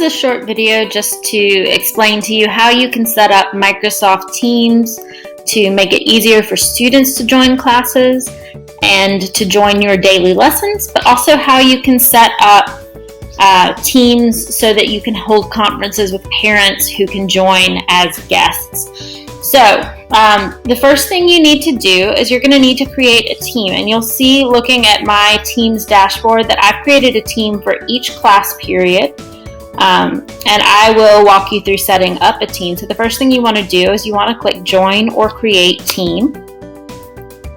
a short video just to explain to you how you can set up Microsoft Teams to make it easier for students to join classes and to join your daily lessons, but also how you can set up Teams so that you can hold conferences with parents who can join as guests. So the first thing you need to do is you're going to need to create a team, and you'll see looking at my Teams dashboard that I've created a team for each class period, and I will walk you through setting up a team. So the first thing you want to do is you want to click Join or Create Team,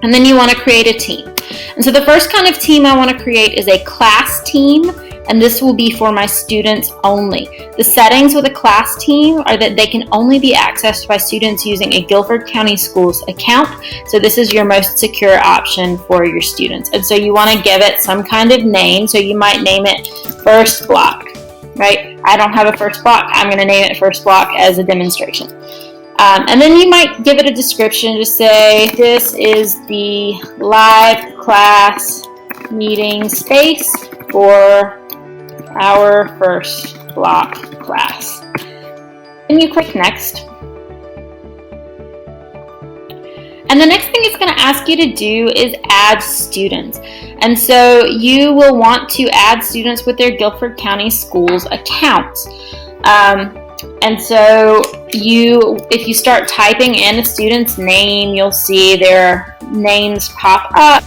and then you want to create a team. And so the first kind of team I want to create is a class team, and this will be for my students only. The settings with a class team are that they can only be accessed by students using a Guilford County Schools account. So this is your most secure option for your students. And so you want to give it some kind of name. So you might name it First Block, right? I don't have a first block. I'm going to name it First Block as a demonstration. And then you might give it a description. Just say, this is the live class meeting space for our First Block class. And you click Next. And the next thing it's going to ask you to do is add students. And so you will want to add students with their Guilford County Schools accounts. And so if you start typing in a student's name, you'll see their names pop up.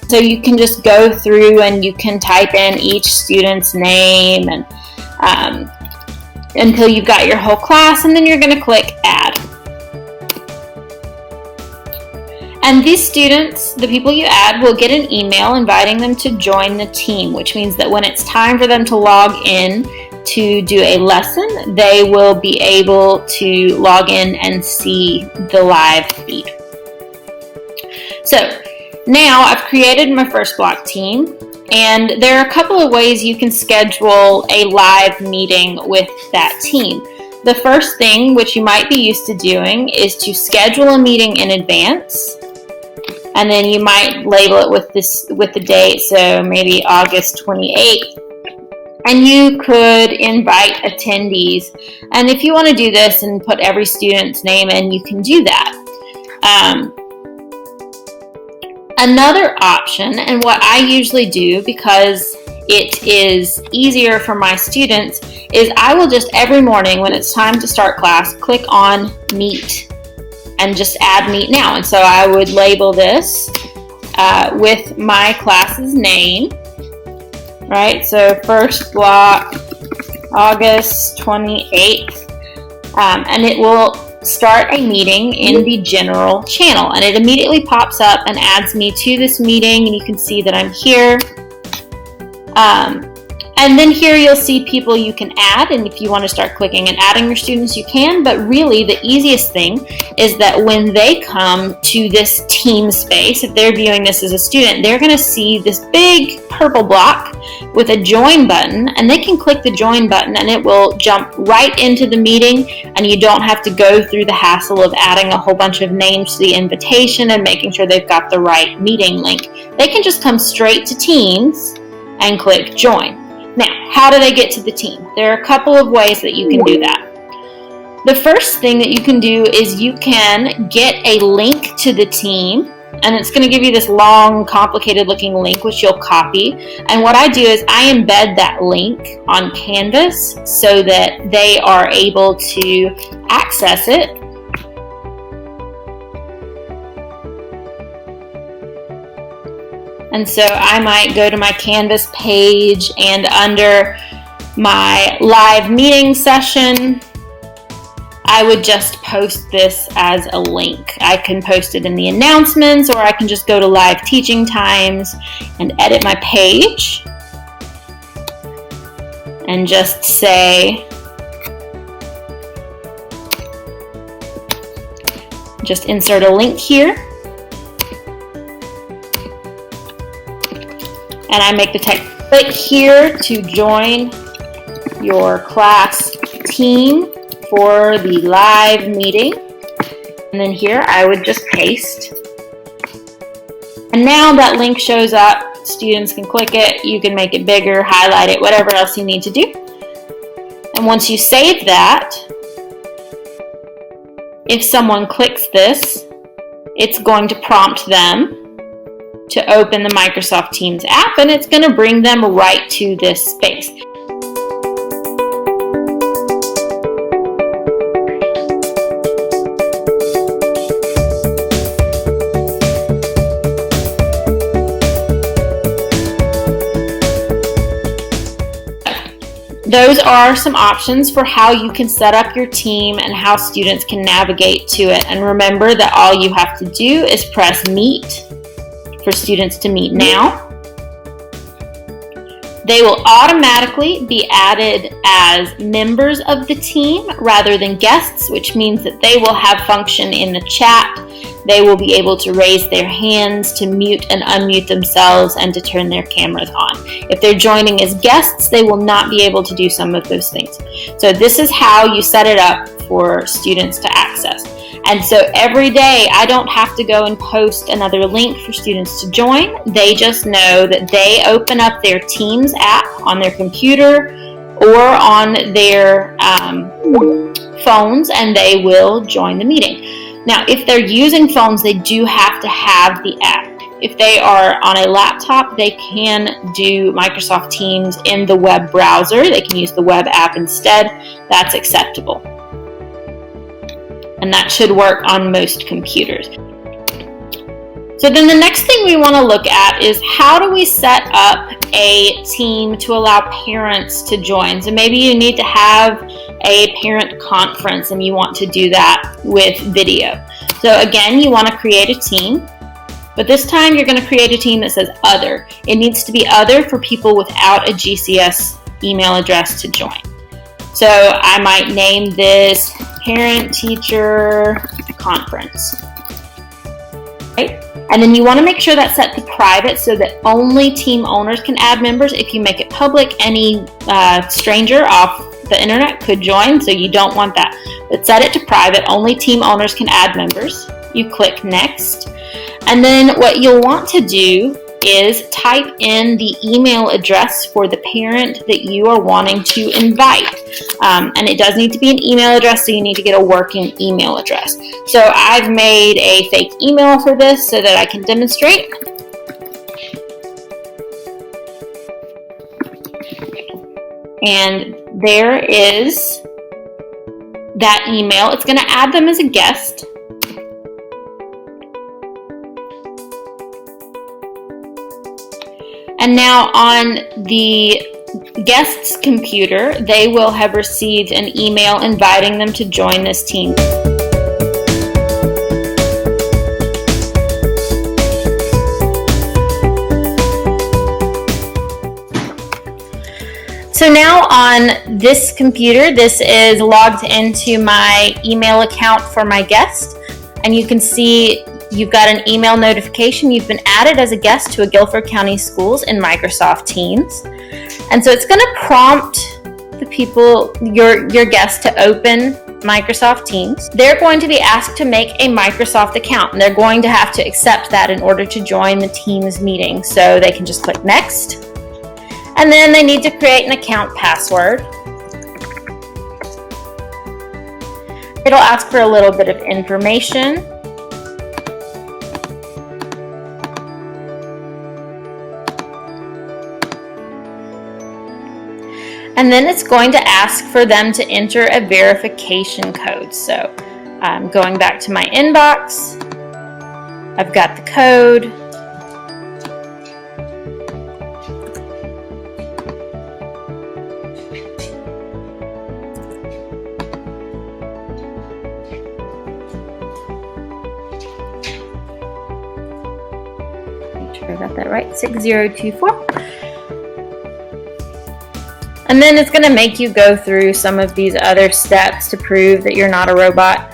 So you can just go through and you can type in each student's name and until you've got your whole class, and then you're going to click Add. And these students, the people you add, will get an email inviting them to join the team, which means that when it's time for them to log in to do a lesson, they will be able to log in and see the live feed. So now I've created my First Block team, and there are a couple of ways you can schedule a live meeting with that team. The first thing, which you might be used to doing, is to schedule a meeting in advance, and then you might label it with the date, so maybe August 28th. And you could invite attendees. And if you want to do this and put every student's name in, you can do that. Another option, and what I usually do because it is easier for my students, is I will just every morning when it's time to start class, click on Meet and just add Meet Now. And so I would label this with my class's name, right? So First Block, August 28th, and it will start a meeting in the general channel, and it immediately pops up and adds me to this meeting, and you can see that I'm here. And then here you'll see people you can add, and if you want to start clicking and adding your students, you can, but really the easiest thing is that when they come to this team space, if they're viewing this as a student, they're going to see this big purple block with a join button, and they can click the join button and it will jump right into the meeting, and you don't have to go through the hassle of adding a whole bunch of names to the invitation and making sure they've got the right meeting link. They can just come straight to Teams and click join. Now, how do they get to the team? There are a couple of ways that you can do that. The first thing that you can do is you can get a link to the team, and it's going to give you this long, complicated looking link which you'll copy. And what I do is I embed that link on Canvas so that they are able to access it. And so I might go to my Canvas page, and under my live meeting session, I would just post this as a link. I can post it in the announcements, or I can just go to live teaching times and edit my page and just say, just insert a link here. And I make the text, click here to join your class team for the live meeting. And then here I would just paste. And now that link shows up Students can click it. You can make it bigger, highlight it, whatever else you need to do. And once you save that, if someone clicks this, it's going to prompt them to open the Microsoft Teams app, and it's going to bring them right to this space. Those are some options for how you can set up your team and how students can navigate to it. And remember that all you have to do is press Meet for students to meet now. They will automatically be added as members of the team rather than guests, which means that they will have function in the chat. They will be able to raise their hands, to mute and unmute themselves, and to turn their cameras on. If they're joining as guests, they will not be able to do some of those things. So this is how you set it up for students to access. And so every day, I don't have to go and post another link for students to join. They just know that they open up their Teams app on their computer or on their phones, and they will join the meeting. Now, if they're using phones, they do have to have the app. If they are on a laptop, they can do Microsoft Teams in the web browser. They can use the web app instead. That's acceptable. And that should work on most computers. So then the next thing we want to look at is how do we set up a team to allow parents to join. So maybe you need to have a parent conference and you want to do that with video. So again, you want to create a team, but this time you're going to create a team that says Other. It needs to be Other for people without a GCS email address to join. So I might name this Parent-Teacher Conference. Right? And then you want to make sure that's set to private so that only team owners can add members. If you make it public, any stranger off the internet could join, so you don't want that. But set it to private, only team owners can add members. You click Next. And then what you'll want to do is type in the email address for the parent that you are wanting to invite. And it does need to be an email address, so you need to get a working email address. So I've made a fake email for this so that I can demonstrate. And there is that email. It's going to add them as a guest. And now on the guest's computer, they will have received an email inviting them to join this team. So now on this computer, this is logged into my email account for my guest, and you can see you've got an email notification. You've been added as a guest to a Guilford County Schools in Microsoft Teams. And so it's going to prompt the people, your guests, to open Microsoft Teams. They're going to be asked to make a Microsoft account, and they're going to have to accept that in order to join the Teams meeting. So they can just click Next. And then they need to create an account password. It'll ask for a little bit of information. And then it's going to ask for them to enter a verification code. So going back to my inbox, I've got the code. Make sure I got that right, 6024. And then it's going to make you go through some of these other steps to prove that you're not a robot.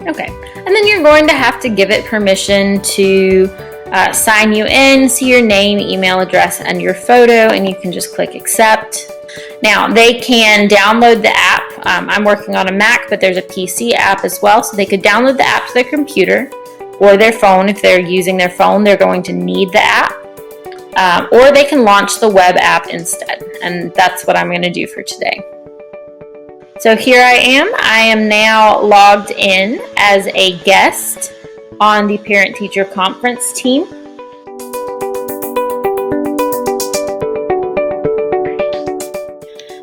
Okay, and then you're going to have to give it permission to sign you in, see your name, email address, and your photo, and you can just click accept. Now, they can download the app. I'm working on a Mac, but there's a PC app as well, so they could download the app to their computer or their phone. If they're using their phone, they're going to need the app. Or they can launch the web app instead, and that's what I'm going to do for today. So here I am now logged in as a guest on the parent-teacher conference team.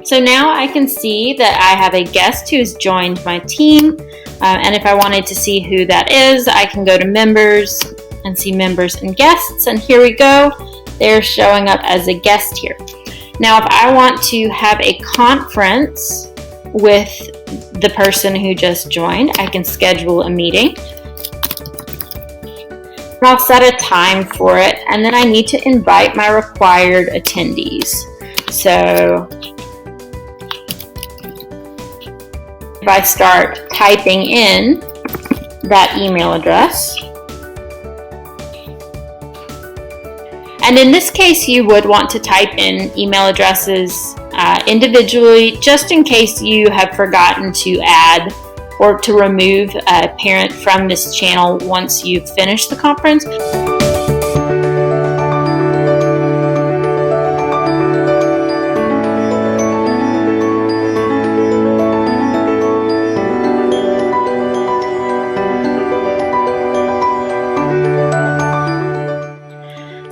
So now I can see that I have a guest who's joined my team, and if I wanted to see who that is, I can go to members and see members and guests, and here we go. They're showing up as a guest here. Now, if I want to have a conference with the person who just joined, I can schedule a meeting. I'll set a time for it, and then I need to invite my required attendees. So if I start typing in that email address, and in this case you would want to type in email addresses individually, just in case you have forgotten to add or to remove a parent from this channel once you've finished the conference.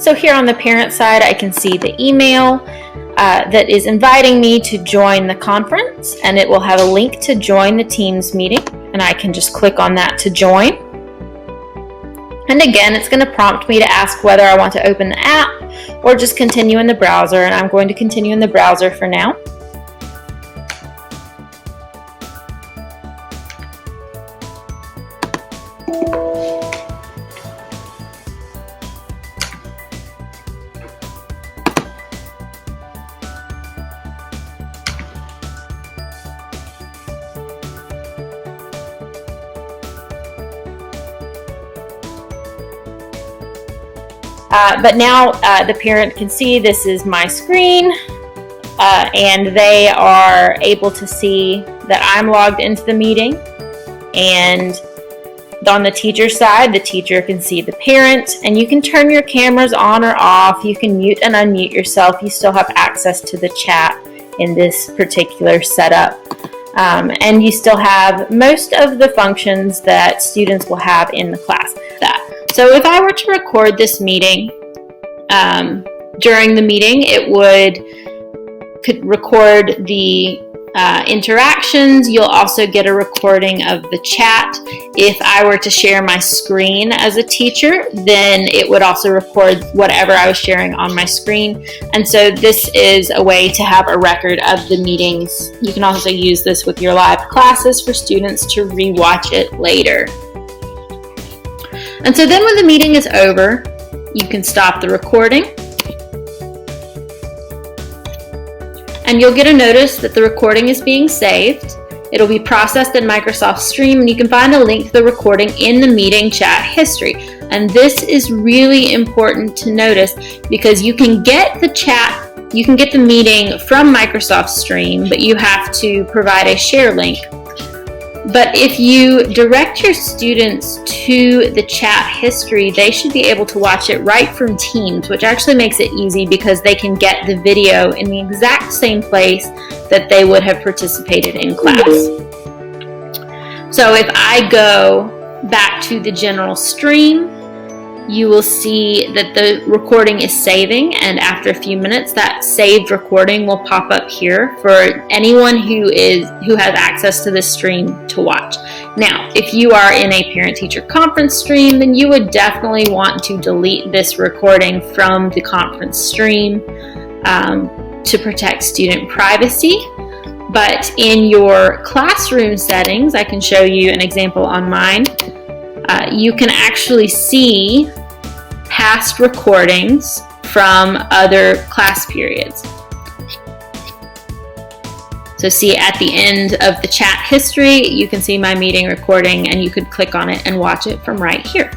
So here on the parent side, I can see the email that is inviting me to join the conference, and it will have a link to join the Teams meeting, and I can just click on that to join. And again, it's going to prompt me to ask whether I want to open the app or just continue in the browser, and I'm going to continue in the browser for now. But now the parent can see this is my screen, and they are able to see that I'm logged into the meeting. And on the teacher side, the teacher can see the parent, and you can turn your cameras on or off. You can mute and unmute yourself. You still have access to the chat in this particular setup. And you still have most of the functions that students will have in the class. So if I were to record this meeting, during the meeting, it could record the interactions. You'll also get a recording of the chat. If I were to share my screen as a teacher, then it would also record whatever I was sharing on my screen. And so this is a way to have a record of the meetings. You can also use this with your live classes for students to rewatch it later. And so then when the meeting is over, you can stop the recording. And you'll get a notice that the recording is being saved. It'll be processed in Microsoft Stream, and you can find a link to the recording in the meeting chat history. And this is really important to notice because you can get the chat, you can get the meeting from Microsoft Stream, but you have to provide a share link. But if you direct your students to the chat history, they should be able to watch it right from Teams, which actually makes it easy because they can get the video in the exact same place that they would have participated in class. So if I go back to the general stream, you will see that the recording is saving, and after a few minutes that saved recording will pop up here for anyone who has access to this stream to watch. Now, if you are in a parent-teacher conference stream, then you would definitely want to delete this recording from the conference stream to protect student privacy. But in your classroom settings, I can show you an example on mine. You can actually see past recordings from other class periods. So see, at the end of the chat history, you can see my meeting recording, and you could click on it and watch it from right here.